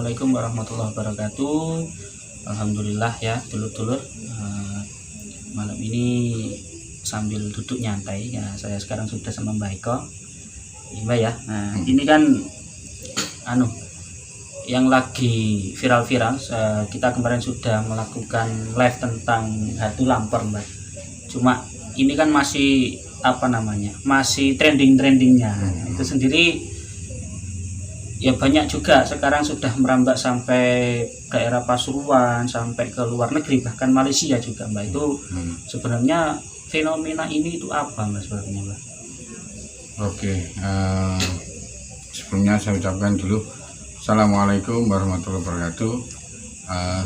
Assalamualaikum warahmatullahi wabarakatuh. Alhamdulillah ya dulur-dulur, malam ini sambil duduk nyantai ya, saya sekarang sudah sama Mbak Eko ya. Nah ini kan yang lagi viral-viral, kita kemarin sudah melakukan live tentang hantu lampor Mbak. Cuma ini kan masih masih trending-trendingnya. Itu sendiri ya banyak juga sekarang sudah merambah sampai daerah Pasuruan, sampai ke luar negeri, bahkan Malaysia juga Mbak. Itu sebenarnya fenomena ini itu apa Mbak sebenarnya Mbak? Oke, sebelumnya saya ucapkan dulu Assalamualaikum warahmatullahi wabarakatuh.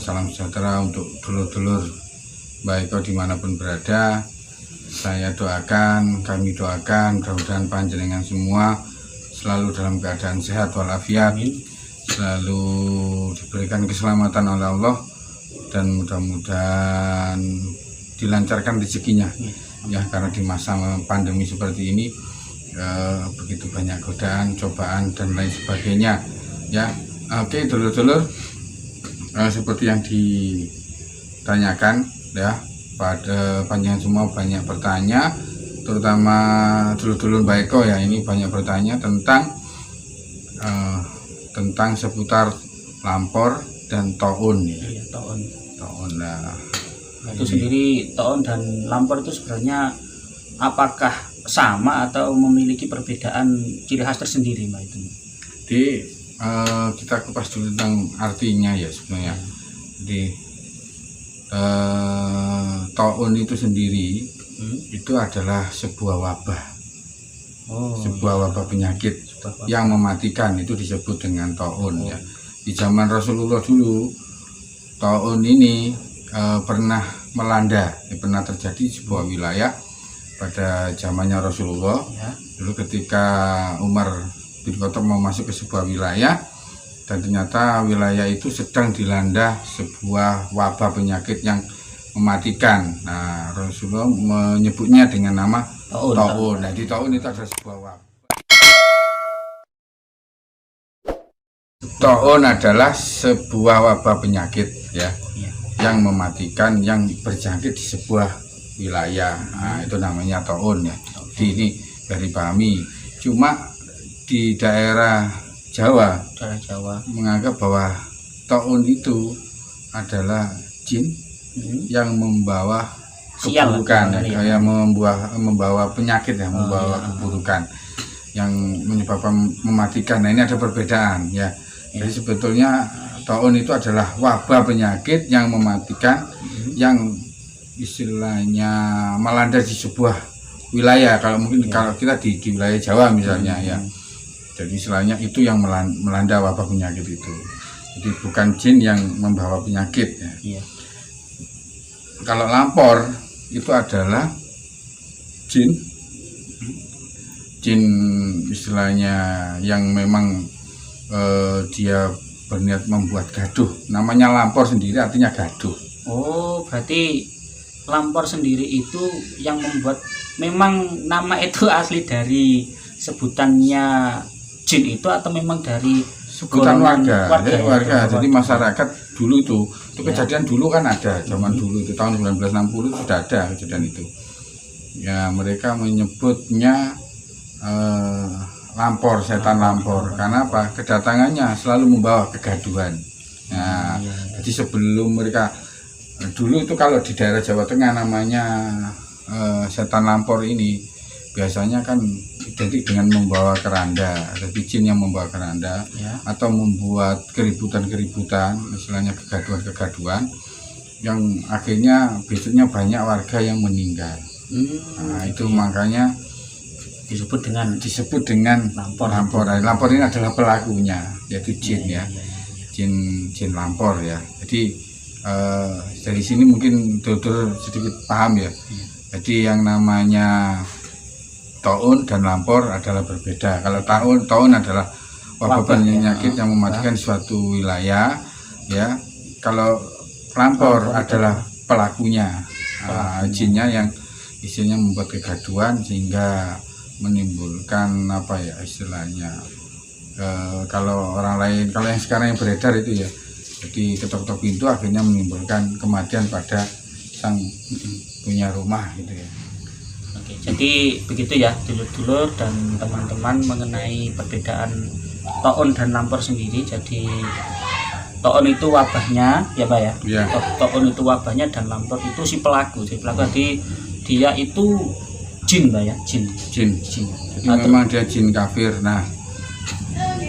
Salam sejahtera untuk dulur-dulur Mbak Eko dimanapun berada. Kami doakan mudah-mudahan panjenengan semua selalu dalam keadaan sehat walafiat, selalu diberikan keselamatan oleh Allah, dan mudah-mudahan dilancarkan rezekinya ya, karena di masa pandemi seperti ini begitu banyak godaan, cobaan dan lain sebagainya ya. Oke dulur-dulur, seperti yang ditanyakan ya, pada panjenengan semua banyak bertanya, terutama dulur-dulur Mbak Eko ya, ini banyak bertanya tentang seputar lampor dan toun ya. Iya, toun. Nah, itu sendiri toun dan lampor itu sebenarnya apakah sama atau memiliki perbedaan ciri khas tersendiri Mbak itu? Jadi kita kupas dulu tentang artinya ya sebenarnya. Jadi toun itu sendiri itu adalah sebuah wabah, sebuah wabah penyakit yang mematikan, itu disebut dengan toun ya. Di zaman Rasulullah dulu, toun ini pernah melanda, pernah terjadi di sebuah wilayah pada zamannya Rasulullah ya. Dulu ketika Umar bin Khattab mau masuk ke sebuah wilayah, dan ternyata wilayah itu sedang dilanda sebuah wabah penyakit yang mematikan. Nah, Rasulullah menyebutnya dengan nama toun. Nah, di toun itu ada sebuah wabah. Toun adalah sebuah wabah penyakit ya, yang mematikan, yang berjangkit di sebuah wilayah. Nah, itu namanya toun ya. Jadi ini dari dipahami. Cuma di daerah Jawa menganggap bahwa toun itu adalah jin yang membawa keburukan ya, membawa penyakit ya, membawa keburukan yang menyebabkan mematikan. Nah, ini ada perbedaan ya. Jadi sebetulnya toun itu adalah wabah penyakit yang mematikan, yang istilahnya melanda di sebuah wilayah. Kalau mungkin kalau kita di wilayah Jawa misalnya ya. Jadi istilahnya itu yang melanda wabah penyakit itu. Jadi bukan jin yang membawa penyakit ya. Kalau lampor itu adalah jin istilahnya yang memang dia berniat membuat gaduh. Namanya lampor sendiri artinya gaduh. Oh, berarti lampor sendiri itu yang membuat, memang nama itu asli dari sebutannya jin itu atau memang dari sebutan warga. Jadi masyarakat dulu itu kejadian dulu kan ada, zaman dulu itu tahun 1960 sudah ada kejadian itu ya. Mereka menyebutnya lampor, setan lampor. Karena apa? Kedatangannya selalu membawa kegaduhan. Nah, jadi sebelum mereka dulu itu, kalau di daerah Jawa Tengah namanya setan lampor ini biasanya kan identik dengan membawa keranda, jadi jin yang membawa keranda ya, atau membuat keributan-keributan, istilahnya kegaduhan-kegaduhan, yang akhirnya besoknya banyak warga yang meninggal. Nah, itu makanya disebut dengan lampor. Lampor ini adalah pelakunya, yaitu jin ya. Jin lampor ya. Jadi dari sini mungkin dulur sedikit paham ya. Jadi yang namanya toun dan lampor adalah berbeda. Kalau toun adalah wabah penyakit yang mematikan suatu wilayah ya. Kalau lampor adalah pelakunya, jinnya yang isinya membuat kegaduhan sehingga menimbulkan istilahnya Kalau orang lain, kalau yang sekarang yang beredar itu ya, jadi ketok-ketok pintu akhirnya menimbulkan kematian pada sang punya rumah gitu ya. Oke, jadi begitu ya dulur-dulur dan teman-teman mengenai perbedaan toon dan lampor sendiri. Jadi toon itu wabahnya ya Pak ya. Iya. Toon itu wabahnya dan lampor itu si pelaku. Jadi dia itu jin Pak ya, jin. Jin. Jadi memang dia jin kafir. Nah,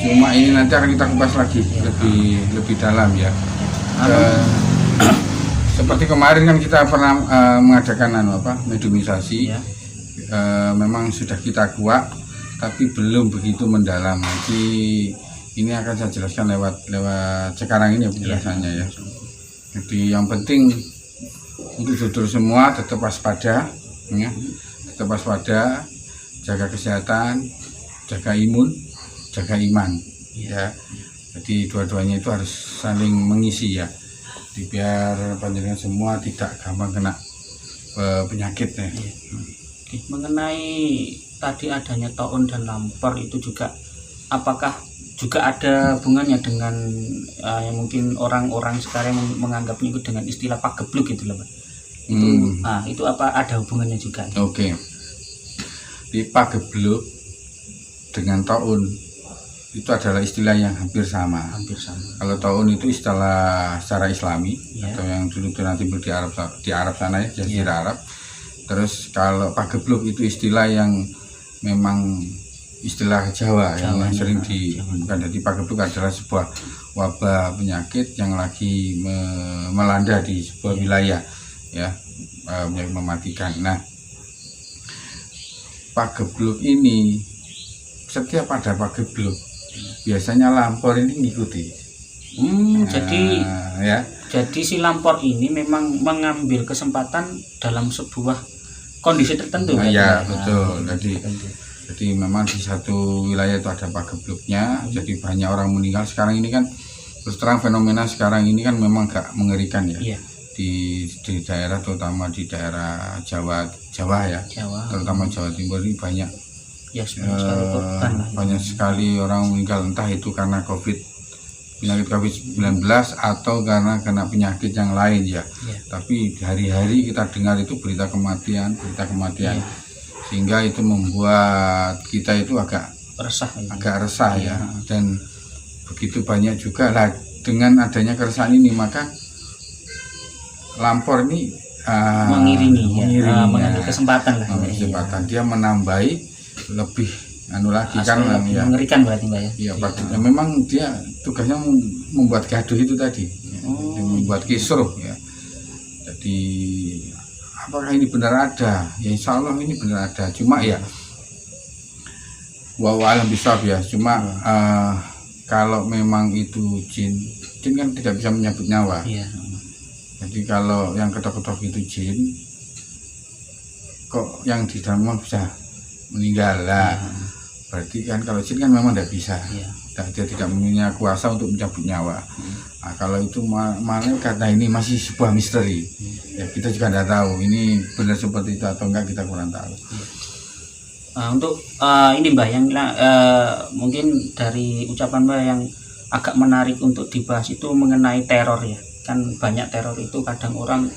cuma ini nanti akan kita kupas lagi lebih dalam ya. Seperti kemarin kan kita pernah mengadakan mediumisasi. Ya. Memang sudah kita kuak, tapi belum begitu mendalam. Nanti ini akan saya jelaskan lewat sekarang ini penjelasannya ya. Jadi yang penting untuk dulur semua tetap waspada, ya. Tetap waspada, jaga kesehatan, jaga imun, jaga iman, ya. Jadi dua-duanya itu harus saling mengisi ya. Jadi biar panjenengan semua tidak gampang kena penyakit ya. Mengenai tadi adanya toon dan lampor itu juga, apakah juga ada hubungannya dengan yang mungkin orang-orang sekarang menganggapnya itu dengan istilah pagebluk gitu loh Pak. Itu apa ada hubungannya juga? Oke. Di pagebluk dengan taun itu adalah istilah yang hampir sama. Kalau taun itu istilah secara Islami atau yang dulu nanti di Arab sana ya, Jazirah Arab. Terus kalau pagebluk itu istilah yang memang istilah Jawa yang sering digunakan. Jadi pagebluk adalah sebuah wabah penyakit yang lagi melanda di sebuah wilayah ya, yang mematikan. Nah, pagebluk ini setiap ada pagebluk biasanya lampor ini mengikuti. Jadi si lampor ini memang mengambil kesempatan dalam sebuah kondisi tertentu. Ya betul. Jadi memang di satu wilayah itu ada pagebluknya. Jadi banyak orang meninggal sekarang ini kan. Terus terang fenomena sekarang ini kan memang gak mengerikan ya. Iya. Di daerah, terutama di daerah Jawa ya. Terutama Jawa Timur ini banyak. Ya, banyak sekali orang meninggal, entah itu karena penyakit COVID-19 atau karena kena penyakit yang lain ya. Tapi hari-hari kita dengar itu berita kematian. Sehingga itu membuat kita itu agak resah ya. Dan begitu banyak juga lah dengan adanya keresahan ini, maka lampor ini mengambil kesempatan lah. Dia menambahi lebih lagi kan ya. Mengerikan berarti Mbak ya. Iya, memang dia tugasnya membuat gaduh itu tadi. Membuat kisruh ya. Jadi apakah ini benar ada? Ya insya Allah ini benar ada. Cuma ya alam bisawab ya. Cuma kalau memang itu jin kan tidak bisa menyebut nyawa. Iya. Jadi kalau yang ketok-ketok itu jin, kok yang di dalam bisa meninggal lah. Berarti kan kalau jin kan memang tidak bisa. Dia tidak mempunyai kuasa untuk mencabut nyawa. Nah, kalau itu malah karena ini masih sebuah misteri. Ya kita juga tidak tahu ini benar seperti itu atau enggak, kita kurang tahu. Untuk ini Mbak yang mungkin dari ucapan Mbak yang agak menarik untuk dibahas itu mengenai teror ya. Kan banyak teror itu kadang orang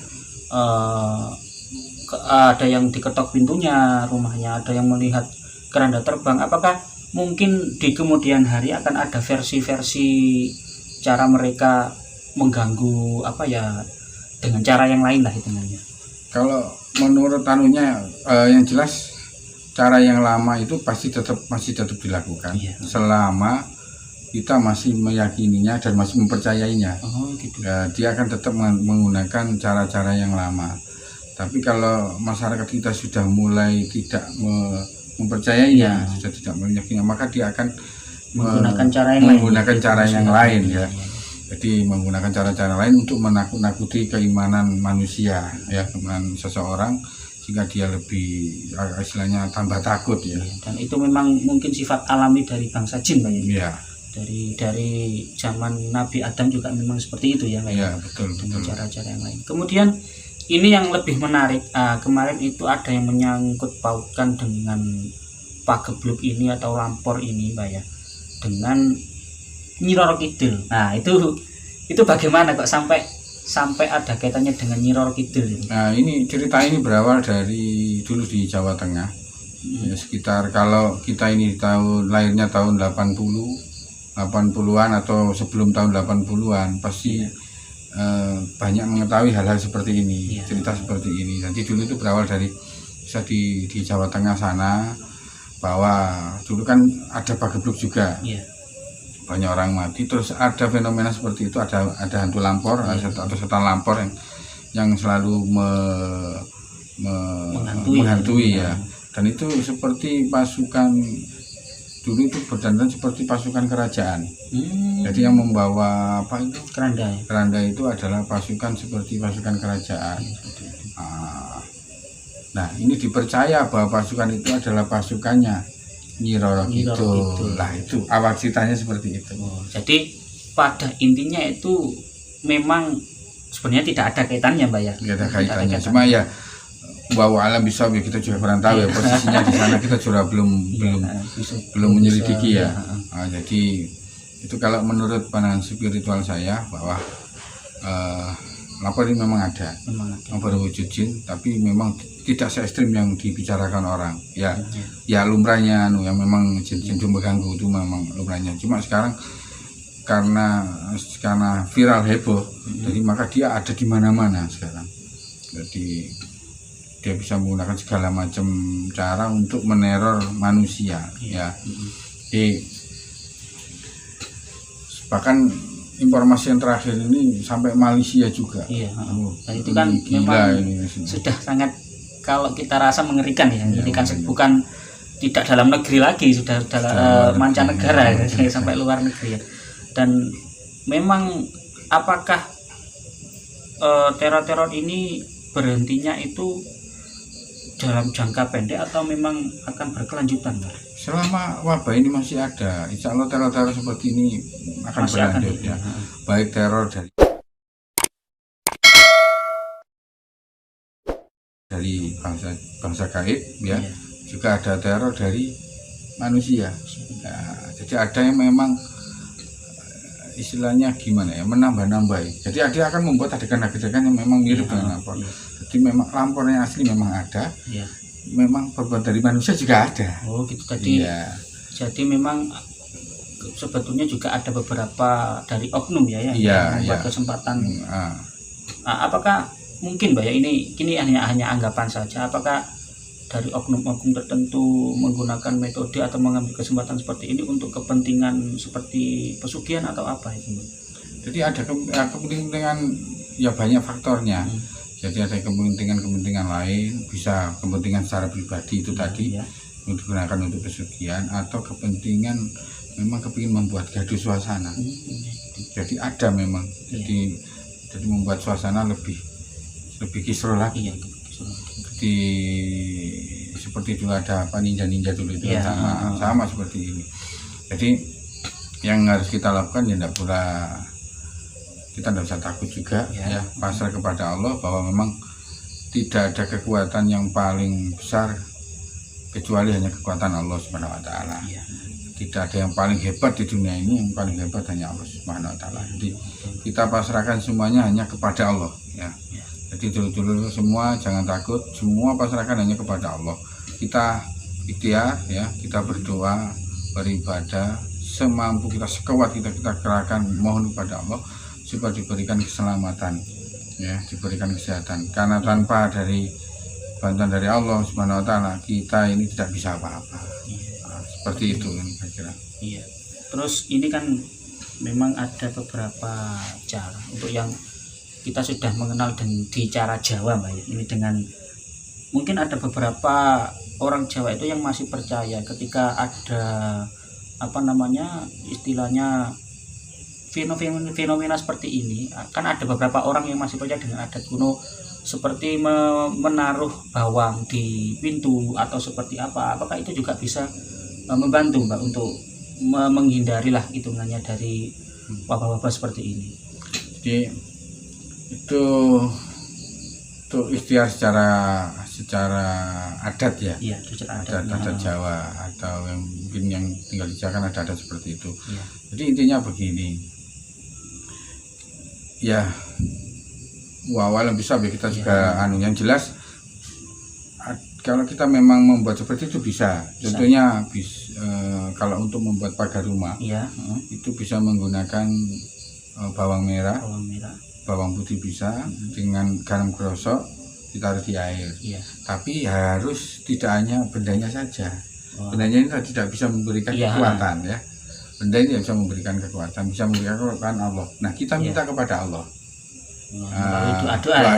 ada yang diketok pintunya rumahnya, ada yang melihat keranda terbang. Apakah mungkin di kemudian hari akan ada versi-versi cara mereka mengganggu dengan cara yang lain lah hitungannya? Kalau menurut yang jelas cara yang lama itu masih tetap dilakukan selama kita masih meyakininya dan masih mempercayainya. Gitu. Dia akan tetap menggunakan cara-cara yang lama. Tapi kalau masyarakat kita sudah mulai tidak mempercayainya, sudah tidak meyakininya, maka dia akan menggunakan cara yang lain ya. Jadi menggunakan cara-cara lain untuk menakut-nakuti keimanan manusia ya, keimanan seseorang, sehingga dia lebih istilahnya tambah takut ya. Dan itu memang mungkin sifat alami dari bangsa jin Pak ya. Iya. Dari zaman Nabi Adam juga memang seperti itu ya Pak. Iya, betul. Dengan cara-cara yang lain. Kemudian ini yang lebih menarik, kemarin itu ada yang menyangkut pautkan dengan pagebluk ini atau lampor ini Mbak ya. dengan Nyi Roro Kidul. Nah, itu bagaimana kok sampai ada kaitannya dengan Nyi Roro Kidul ini? Nah, ini cerita ini berawal dari dulu di Jawa Tengah. Ya, sekitar kalau kita ini lahirnya tahun 80-an atau sebelum tahun 80-an pasti banyak mengetahui hal-hal seperti ini, cerita seperti ini. Jadi dulu itu berawal dari bisa di Jawa Tengah sana, bahwa dulu kan ada pagebluk juga. Banyak orang mati, terus ada fenomena seperti itu, ada hantu lampor atau setan lampor yang selalu menghantui ya. Dan itu seperti pasukan dulu itu berdandan seperti pasukan kerajaan. Jadi yang membawa apa itu keranda itu adalah pasukan seperti pasukan kerajaan. Nah, ini dipercaya bahwa pasukan itu adalah pasukannya Nyi Roro Kidul. Lah, itu awal ceritanya seperti itu. Jadi pada intinya itu memang sebenarnya tidak ada kaitannya, Mbak ya. Tidak ada kaitannya. Cuma ya bahwa alam bisa kita juga kurang tahu ya posisinya di sana, kita juga belum menyelidiki ya. Jadi itu kalau menurut pandangan spiritual saya bahwa lampor ini memang ada. Berwujud jin, tapi memang tidak se ekstrim yang dibicarakan orang. Ya lumrahnya yang memang jin mengganggu itu memang lumrahnya. Cuma sekarang karena viral heboh, jadi maka dia ada di mana-mana sekarang. Jadi dia bisa menggunakan segala macam cara untuk meneror manusia. Jadi bahkan informasi yang terakhir ini sampai Malaysia juga. Dan itu kan memang sudah sangat, kalau kita rasa mengerikan ya. Jadi kan bukan tidak dalam negeri lagi, sudah dalam mancanegara ya, sampai luar negeri ya. Dan memang apakah teror-teror ini berhentinya itu dalam jangka pendek atau memang akan berkelanjutan, Pak? Selama wabah ini masih ada, insya Allah teror-teror seperti ini akan berlanjut ya. Baik teror dari bangsa gaib ya, juga ada teror dari manusia. Jadi ada yang memang istilahnya gimana ya, menambah-nambah. Jadi dia akan membuat adegan-adegan yang memang mirip dengan lampor. Jadi memang lampornya asli memang ada. Memang perbuatan dari manusia juga ada. Gitu tadi. Jadi memang sebetulnya juga ada beberapa dari oknum yang membuat kesempatan. Apakah mungkin, Mbak ya, ini hanya anggapan saja, apakah dari oknum-oknum tertentu menggunakan metode atau mengambil kesempatan seperti ini untuk kepentingan seperti pesugihan atau apa itu, Mbak? Jadi ada kepentingan ya, banyak faktornya. Jadi ada kepentingan lain, bisa kepentingan secara pribadi itu tadi digunakan untuk pesugihan, atau kepentingan memang kepingin membuat gaduh suasana. Jadi ada memang, jadi membuat suasana lebih kisruh lagi. Jadi seperti dulu ada apa ninja dulu itu sama seperti ini. Jadi yang harus kita lakukan ya kita tidak usah takut juga ya, pasrah kepada Allah bahwa memang tidak ada kekuatan yang paling besar kecuali hanya kekuatan Allah Subhanahu wa taala. Tidak ada yang paling hebat di dunia ini, yang paling hebat hanya Allah Subhanahu wa taala. Jadi kita pasrahkan semuanya hanya kepada Allah ya. Jadi dulu semua jangan takut, semua pasrahkan hanya kepada Allah. Kita ikhtiar ya, kita berdoa, beribadah semampu kita, sekuat kita kerahkan, mohon kepada Allah supaya diberikan keselamatan ya, diberikan kesehatan. Karena tanpa dari bantuan dari Allah Subhanahu wa taala kita ini tidak bisa apa-apa. Seperti itu ini saya kira. Terus ini kan memang ada beberapa cara untuk yang kita sudah mengenal di cara Jawa, Mbak ya. Ini dengan mungkin ada beberapa orang Jawa itu yang masih percaya ketika ada istilahnya fenomena seperti ini. Kan ada beberapa orang yang masih percaya dengan adat kuno seperti menaruh bawang di pintu atau seperti apa. Apakah itu juga bisa membantu, Mbak, untuk menghindarilah hitungannya dari wabah-wabah seperti ini? Jadi itu ikhtiar secara secara adat ya. Iya, secara adat. Adat Jawa atau yang mungkin yang tinggal di Jawa kan ada seperti itu. Iya. Jadi intinya begini, ya wawalan bisa ya kita juga yang jelas kalau kita memang membuat seperti itu bisa. Contohnya kalau untuk membuat pagar rumah, itu bisa menggunakan bawang merah, bawang putih bisa, dengan garam krosok ditaruh di air. Tapi harus tidak hanya bendanya saja. Bendanya ini tidak bisa memberikan kekuatan ya. Benda ini tidak bisa memberikan kekuatan, bisa memberikan kekuatan Allah. Nah, kita minta kepada Allah.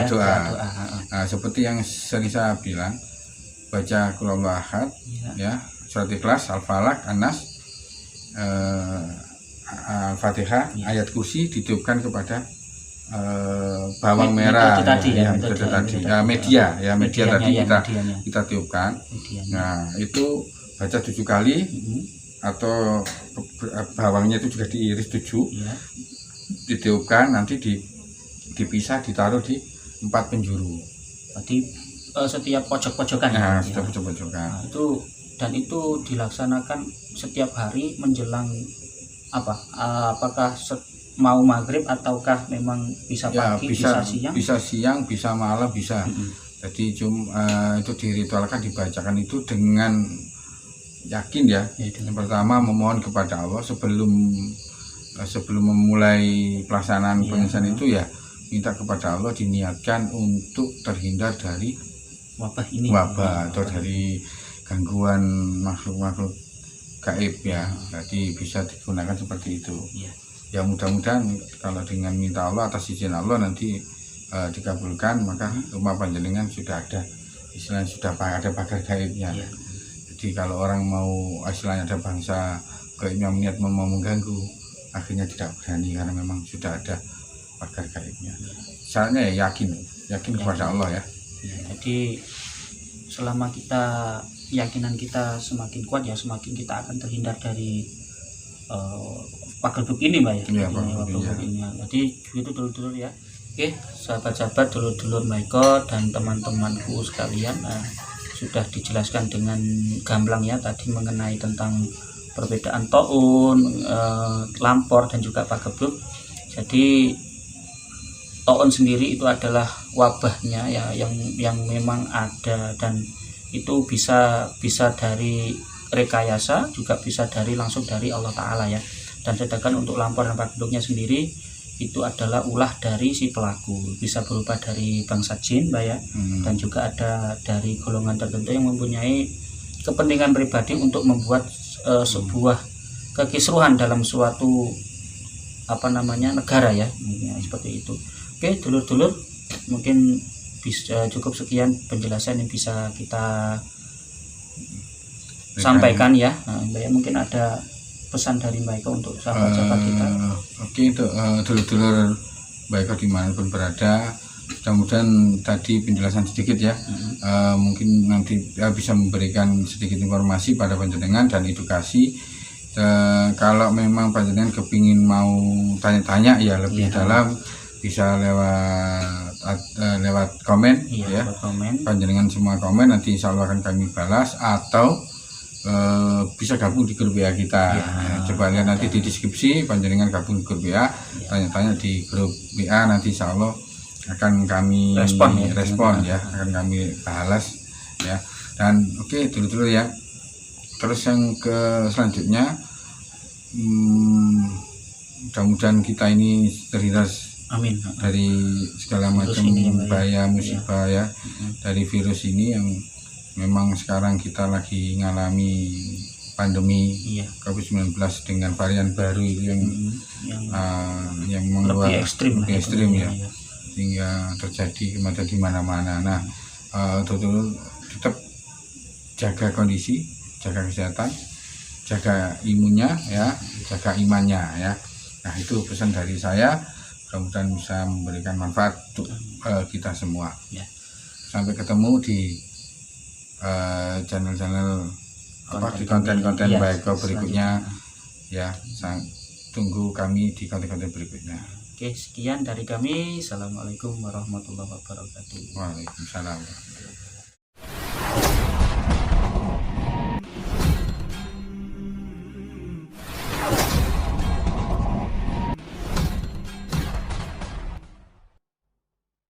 Doa. Nah, seperti yang sering saya bilang, baca Qul Huwallahu Ahad, ya, surat Ikhlas, Al-Falaq, An-Nas, Al-Fatihah, ayat kursi ditiupkan kepada bawang merah, media tadi kita tiupkan. Nah, itu baca 7 kali, atau bawangnya itu juga diiris 7, ditiupkan, nanti dipisah, ditaruh di 4 penjuru. Berarti setiap pojok-pojokan. Nah, setiap pojok-pojokan. Nah, itu dilaksanakan setiap hari menjelang apakah mau maghrib ataukah memang bisa pagi, bisa siang? Bisa siang, bisa malam, bisa. Jadi itu diritualkan, dibacakan itu dengan yakin ya. Yang pertama memohon kepada Allah sebelum memulai pelaksanaan pengajian itu ya, minta kepada Allah diniatkan untuk terhindar dari wabah atau dari gangguan makhluk-makhluk gaib ya. Jadi bisa digunakan seperti itu. Ya mudah-mudahan kalau dengan minta Allah atas izin Allah nanti dikabulkan, maka rumah panjenengan sudah ada istilahnya, sudah ada pagar gaibnya. Jadi kalau orang mau istilahnya ada bangsa gaibnya niat mau mengganggu, akhirnya tidak berani karena memang sudah ada pagar gaibnya. Caranya ya yakin kepada Allah ya. Jadi selama keyakinan kita semakin kuat ya, semakin kita akan terhindar dari pagar begini Mbak ya. Jadi itu dulur-dulur ya. Oke, sahabat-sahabat, dulur-dulur Maiko dan teman-temanku sekalian, sudah dijelaskan dengan gamblang ya tadi mengenai tentang perbedaan taun, lampor dan juga pagebluk. Jadi taun sendiri itu adalah wabahnya ya, yang memang ada, dan itu bisa dari rekayasa, juga bisa langsung dari Allah Ta'ala ya. Dan sedangkan untuk lampor dan pagebluknya sendiri itu adalah ulah dari si pelaku, bisa berupa dari bangsa jin Mbak ya, dan juga ada dari golongan tertentu yang mempunyai kepentingan pribadi untuk membuat sebuah kekisruhan dalam suatu negara ya, seperti itu. Oke dulur-dulur, mungkin bisa cukup sekian penjelasan yang bisa kita sampaikan ya. Mbak ya, mungkin ada pesan dari Mbak Eko untuk sahabat-sahabat kita. Oke, untuk dulur-dulur Mbak Eko dimanapun berada, mudah-mudahan tadi penjelasan sedikit ya, mungkin nanti bisa memberikan sedikit informasi pada panjenengan dan edukasi. Kalau memang panjenengan kepingin mau tanya-tanya ya lebih dalam, bisa lewat komen ya. Panjenengan semua komen nanti insya Allah akan kami balas, atau bisa gabung di grup WA kita. Coba lihat nanti di deskripsi, panjenengan gabung di grup WA, tanya-tanya di grup WA, nanti insya Allah akan kami respon ya, akan kami balas ya. Dan oke dulu ya. Terus yang selanjutnya, mudah-mudahan kita ini terhindar dari segala macam bahaya musibah ya, dari virus ini yang memang sekarang kita lagi ngalami pandemi COVID-19 dengan varian baru itu yang lebih ekstrim ya, sehingga terjadi kematian di mana-mana. Nah, tetap jaga kondisi, jaga kesehatan, jaga imunnya ya, jaga imannya ya. Nah, itu pesan dari saya, mudah-mudahan bisa memberikan manfaat untuk kita semua. Sampai ketemu di channel-channel di konten-konten Mbak Eko berikutnya ya. Tunggu kami di konten-konten berikutnya. Oke, sekian dari kami. Assalamualaikum warahmatullahi wabarakatuh. Waalaikumsalam.